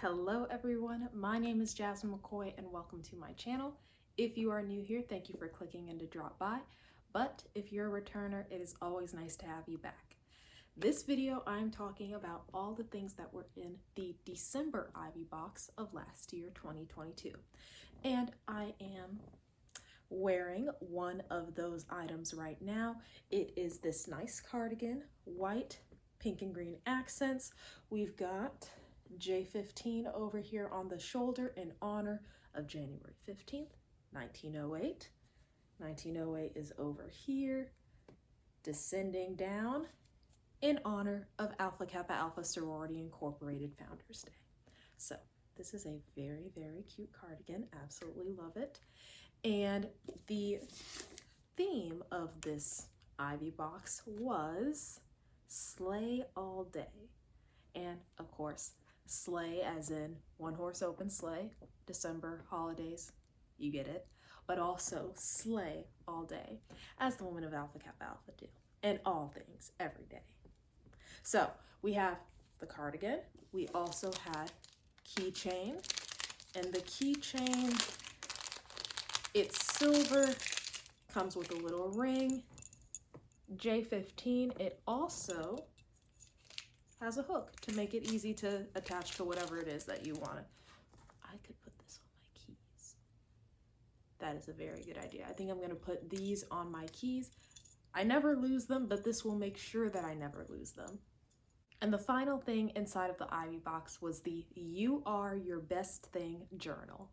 Hello everyone, my name is Jasmine McCoy and welcome to my channel. If you are new here, thank you for clicking in to drop by, but if you're a returner, it is always nice to have you back. This video, I'm talking about all the things that were in the December Ivy box of last year, 2022. And I am wearing one of those items right now. It is this nice cardigan, white, pink and green accents. We've got J15 over here on the shoulder in honor of January 15th, 1908. 1908 is over here, descending down in honor of Alpha Kappa Alpha Sorority Incorporated Founders Day. So this is a very, very cute cardigan. Absolutely love it. And the theme of this Ivy box was Slay All Day. And of course, sleigh as in one horse open sleigh, December holidays, you get it, but also slay all day, as the women of Alpha Kappa Alpha do, and all things every day. So we have the cardigan. We also had keychain, and the keychain, it's silver, comes with a little ring. J15, it also has a hook to make it easy to attach to whatever it is that you want. I could put this on my keys. That is a very good idea. I think I'm going to put these on my keys. I never lose them, but this will make sure that I never lose them. And the final thing inside of the Ivy box was the You Are Your Best Thing journal.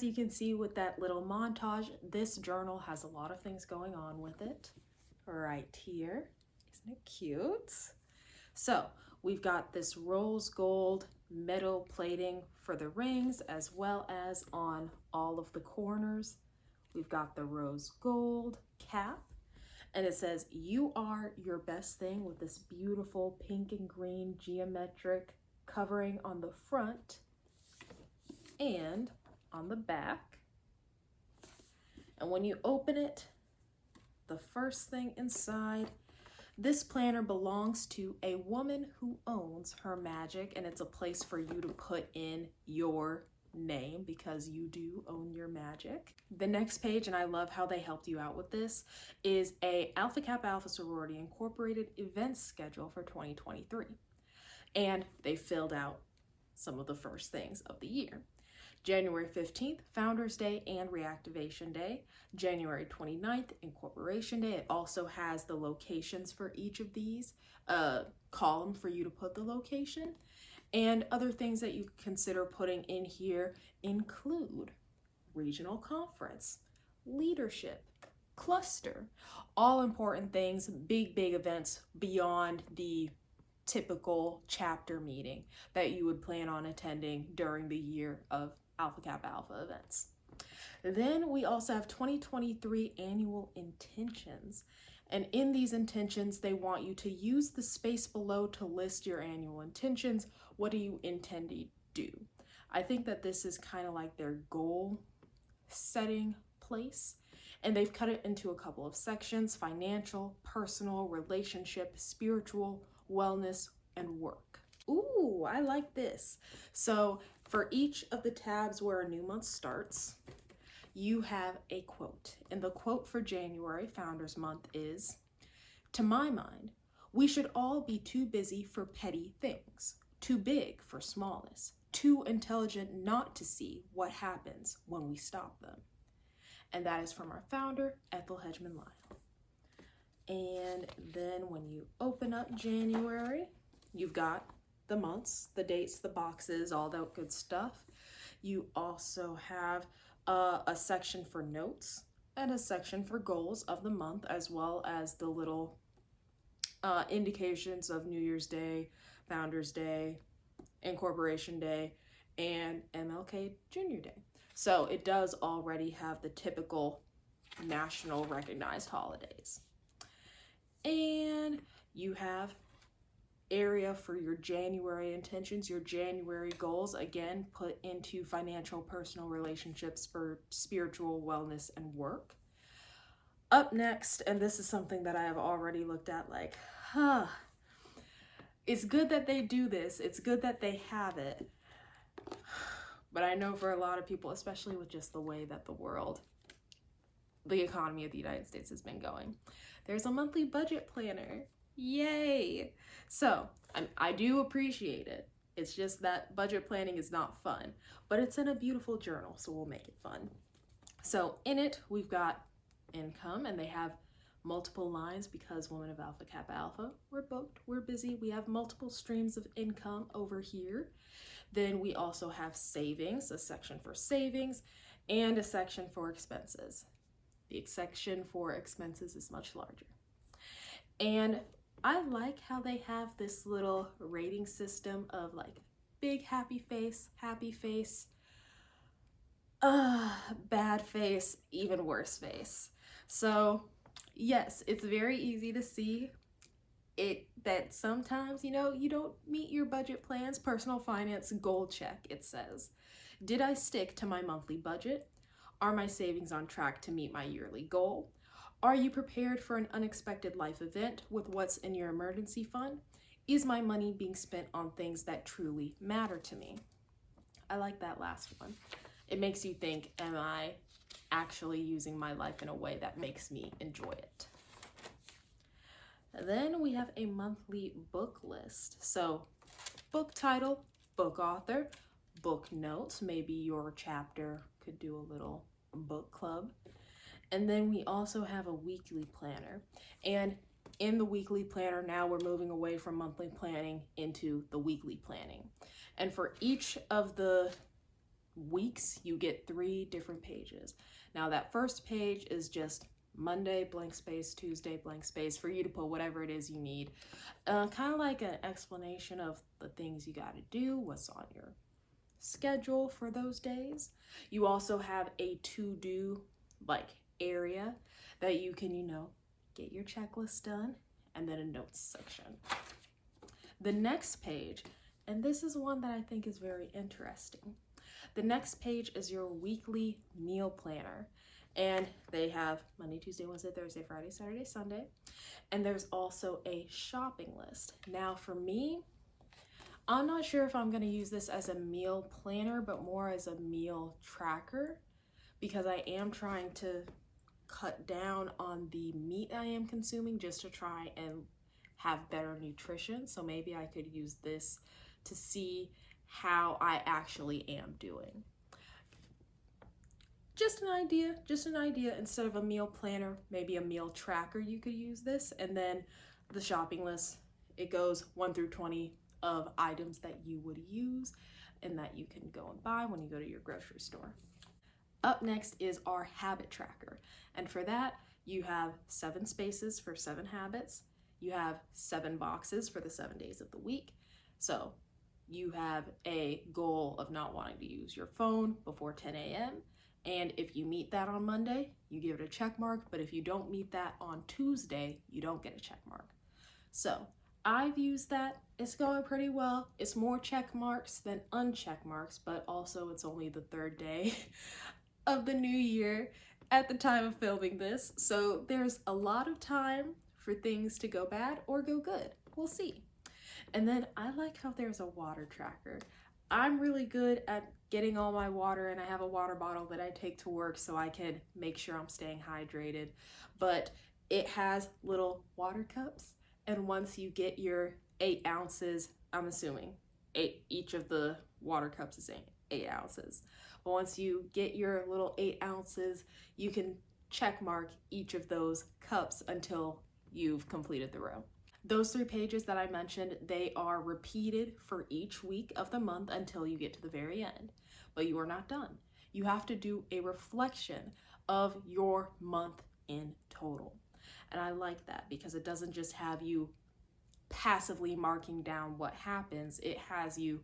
You can see with that little montage, this journal has a lot of things going on with it right here. Isn't it cute? So we've got this rose gold metal plating for the rings, as well as on all of the corners. We've got the rose gold cap, and it says You Are Your Best Thing with this beautiful pink and green geometric covering on the front and on the back. And when you open it, the first thing inside, this planner belongs to a woman who owns her magic, and it's a place for you to put in your name because you do own your magic. The next page, and I love how they helped you out with this, is a Alpha Kappa Alpha Sorority Incorporated event schedule for 2023. And they filled out some of the first things of the year. January 15th, Founders Day and Reactivation Day. January 29th, Incorporation Day. It also has the locations for each of these, a column for you to put the location. And other things that you consider putting in here include regional conference, leadership, cluster, all important things, big events beyond the typical chapter meeting that you would plan on attending during the year of Alpha Kappa Alpha events. Then we also have 2023 annual intentions. And in these intentions, they want you to use the space below to list your annual intentions. What do you intend to do? I think that this is kind of like their goal setting place. And they've cut it into a couple of sections: financial, personal, relationship, spiritual, wellness, and work. Ooh, I like this. So for each of the tabs where a new month starts, you have a quote. And the quote for January, Founders Month, is, "To my mind, we should all be too busy for petty things, too big for smallness, too intelligent not to see what happens when we stop them." And that is from our founder, Ethel Hedgeman-Lyle. And then when you open up January, you've got the months, the dates, the boxes, all that good stuff. You also have a section for notes and a section for goals of the month, as well as the little indications of New Year's Day, Founders Day, Incorporation Day, and MLK Junior Day. So it does already have the typical national recognized holidays. And you have area for your January intentions, your January goals, again, put into financial, personal, relationships, for spiritual, wellness, and work. Up next, and this is something that I have already looked at like, it's good that they do this. It's good that they have it. But I know for a lot of people, especially with just the way that the economy of the United States has been going, there's a monthly budget planner. Yay! So I do appreciate it. It's just that budget planning is not fun, but it's in a beautiful journal, so we'll make it fun. So in it, we've got income, and they have multiple lines because Women of Alpha Kappa Alpha, we're booked, we're busy, we have multiple streams of income over here. Then we also have savings, a section for savings, and a section for expenses. The section for expenses is much larger. And I like how they have this little rating system of like big happy face, bad face, even worse face. So yes, it's very easy to see that sometimes, you don't meet your budget plans. Personal finance goal check, it says. Did I stick to my monthly budget? Are my savings on track to meet my yearly goal? Are you prepared for an unexpected life event with what's in your emergency fund? Is my money being spent on things that truly matter to me? I like that last one. It makes you think, am I actually using my life in a way that makes me enjoy it? And then we have a monthly book list. So book title, book author, book notes, maybe your chapter could do a little book club. And then we also have a weekly planner. And in the weekly planner, now we're moving away from monthly planning into the weekly planning. And for each of the weeks, you get 3 different pages. Now that first page is just Monday, blank space, Tuesday, blank space, for you to put whatever it is you need. Kind of like an explanation of the things you got to do, what's on your schedule for those days. You also have a to-do area that you can, get your checklist done, and then a notes section. The next page, and this is one that I think is very interesting. The next page is your weekly meal planner. And they have Monday, Tuesday, Wednesday, Thursday, Friday, Saturday, Sunday. And there's also a shopping list. Now for me, I'm not sure if I'm going to use this as a meal planner, but more as a meal tracker, because I am trying to cut down on the meat I am consuming just to try and have better nutrition. So maybe I could use this to see how I actually am doing. Just an idea. Instead of a meal planner, maybe a meal tracker, you could use this. And then the shopping list, it goes 1 through 20 of items that you would use and that you can go and buy when you go to your grocery store. Up next is our habit tracker. And for that, you have 7 spaces for 7 habits. You have 7 boxes for the 7 days of the week. So you have a goal of not wanting to use your phone before 10 a.m. And if you meet that on Monday, you give it a check mark. But if you don't meet that on Tuesday, you don't get a check mark. So I've used that. It's going pretty well. It's more check marks than uncheck marks, but also it's only the 3rd day of the new year at the time of filming this. So there's a lot of time for things to go bad or go good. We'll see. And then I like how there's a water tracker. I'm really good at getting all my water, and I have a water bottle that I take to work so I can make sure I'm staying hydrated. But it has little water cups, and once you get your 8 ounces, I'm assuming each of the water cups is 8 ounces. But once you get your little 8 ounces, you can check mark each of those cups until you've completed the row. Those 3 pages that I mentioned, they are repeated for each week of the month until you get to the very end. but you are not done. You have to do a reflection of your month in total. And I like that because it doesn't just have you passively marking down what happens, it has you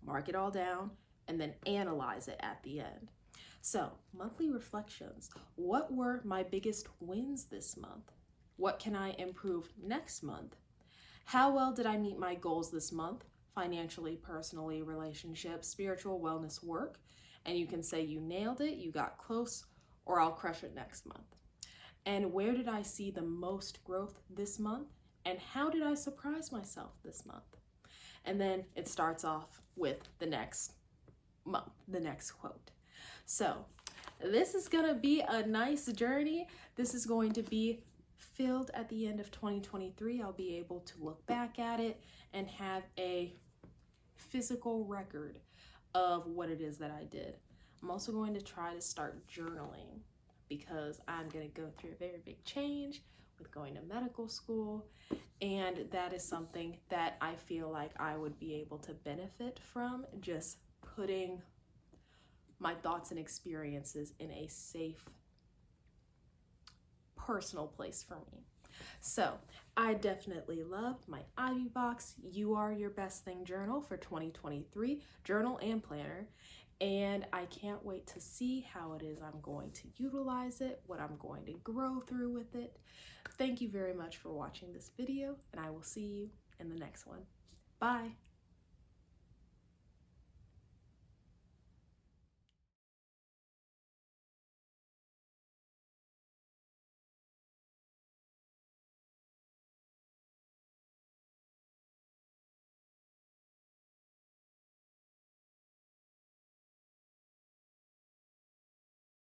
mark it all down and then analyze it at the end. So, monthly reflections. What were my biggest wins this month? What can I improve next month? How well did I meet my goals this month? Financially, personally, relationships, spiritual, wellness, work. And you can say you nailed it, you got close, or I'll crush it next month. And where did I see the most growth this month? And how did I surprise myself this month? And then it starts off with the next month, the next quote. So this is gonna be a nice journey. This is going to be filled at the end of 2023. I'll be able to look back at it and have a physical record of what it is that I did. I'm also going to try to start journaling because I'm going to go through a very big change with going to medical school, and that is something that I feel like I would be able to benefit from, just putting my thoughts and experiences in a safe, personal place for me. So I definitely love my Ivy box. You Are Your Best Thing journal for 2023, journal and planner. And I can't wait to see how it is I'm going to utilize it, what I'm going to grow through with it. Thank you very much for watching this video, and I will see you in the next one. Bye.